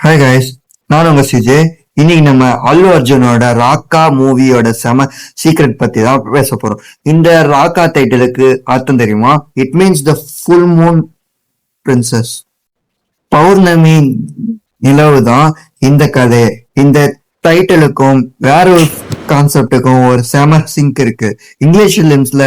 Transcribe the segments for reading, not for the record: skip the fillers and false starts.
Hi guys, நான் உங்க CJ. இன்னைக்கு நம்ம அல்லு அர்ஜுனோட ராக்கா மூவியோட செம சீக்ரெட் பத்தி தான் பேச போறோம். இந்த ராக்கா டைட்டிலுக்கு அர்த்தம் தெரியுமா? It means the full moon princess. பௌர்ணமி நிலவு தான் இந்த கதை. இந்த டைட்டிலுக்கும் வேற ஒரு கான்செப்டுக்கும் ஒரு செம சிங்க் இருக்கு. இங்கிலீஷ் ஃபிலிம்ஸ்ல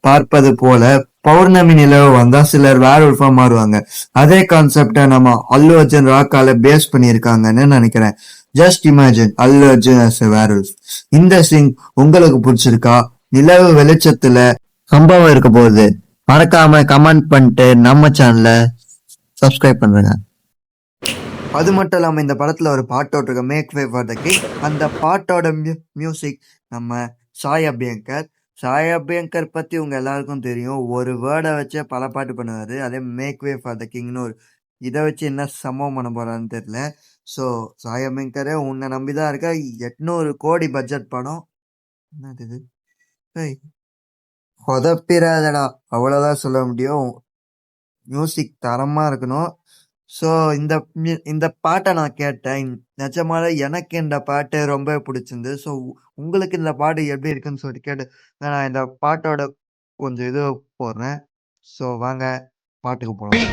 பார்ப்பது போல பௌர்ணமி நிலவு வந்தா சிலர் வேற உல்ஃபா மாறுவாங்க. அதே கான்செப்டை நம்ம அல்லு அர்ஜுன் ராக்கால பேஸ் பண்ணியிருக்காங்கன்னு நினைக்கிறேன். Just imagine Allu Arjun as a werewolf. இந்த சிங்க் உங்களுக்கு பிடிச்சிருக்கா? நிலவு வெளிச்சத்துல சம்பவம் இருக்க போகுது. மறக்காம கமெண்ட் பண்ணிட்டு நம்ம சேனலை சப்ஸ்கிரைப் பண்ணுங்க. அது மட்டும் இல்லாம இந்த படத்துல ஒரு பாட்டோட இருக்கு, make way for the king. அந்த பாட்டோட மியூசிக் நம்ம சாய் அபியங்கர். சாய் அபியங்கர் பத்தி உங்க எல்லாருக்கும் தெரியும். ஒரு வேர்டை வச்சு பல பாட்டு பண்ணுவாரு. அதே மேக் வே ஃபார் த கிங்னு ஒரு இதை வச்சு என்ன சம்பவம் பண்ண போறான்னு தெரியல. ஸோ சாய் அபியங்கரே உன்னை நம்பிதான் இருக்க. 800 கோடி பட்ஜெட் படம். என்னது இது? ஏய், சொதப்பிராதடா, அவ்வளவுதான் சொல்ல முடியும். மியூசிக் தரமா இருக்கணும். ஸோ இந்த பாட்டை நான் கேட்டேன். நிஜமாலே எனக்கு இந்த பாட்டு ரொம்ப பிடிச்சிருந்து. ஸோ உங்களுக்கு இந்த பாட்டு எப்படி இருக்குன்னு சொல்லிட்டு கேட்டு நான் இந்த பாட்டோட கொஞ்சம் இது போடுறேன். ஸோ வாங்க பாட்டுக்கு போகலாம்.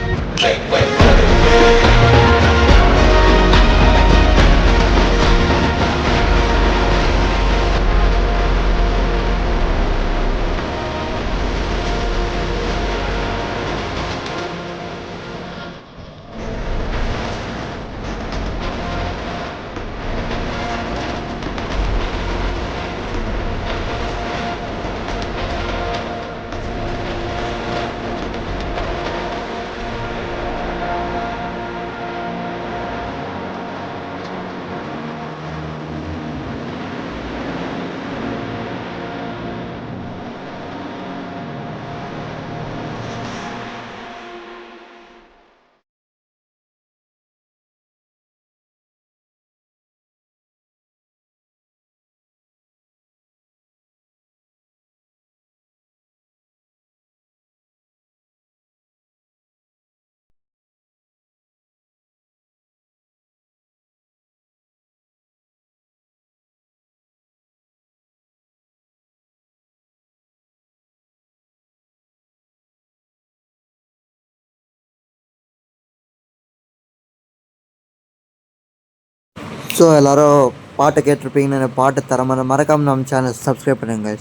ஸோ எல்லாரும் பாட்டை கேட்டிருப்பீங்கன்னு பாட்டு தரமான மறக்காம நம்ம சேனல் சப்ஸ்கிரைப் பண்ணுங்க.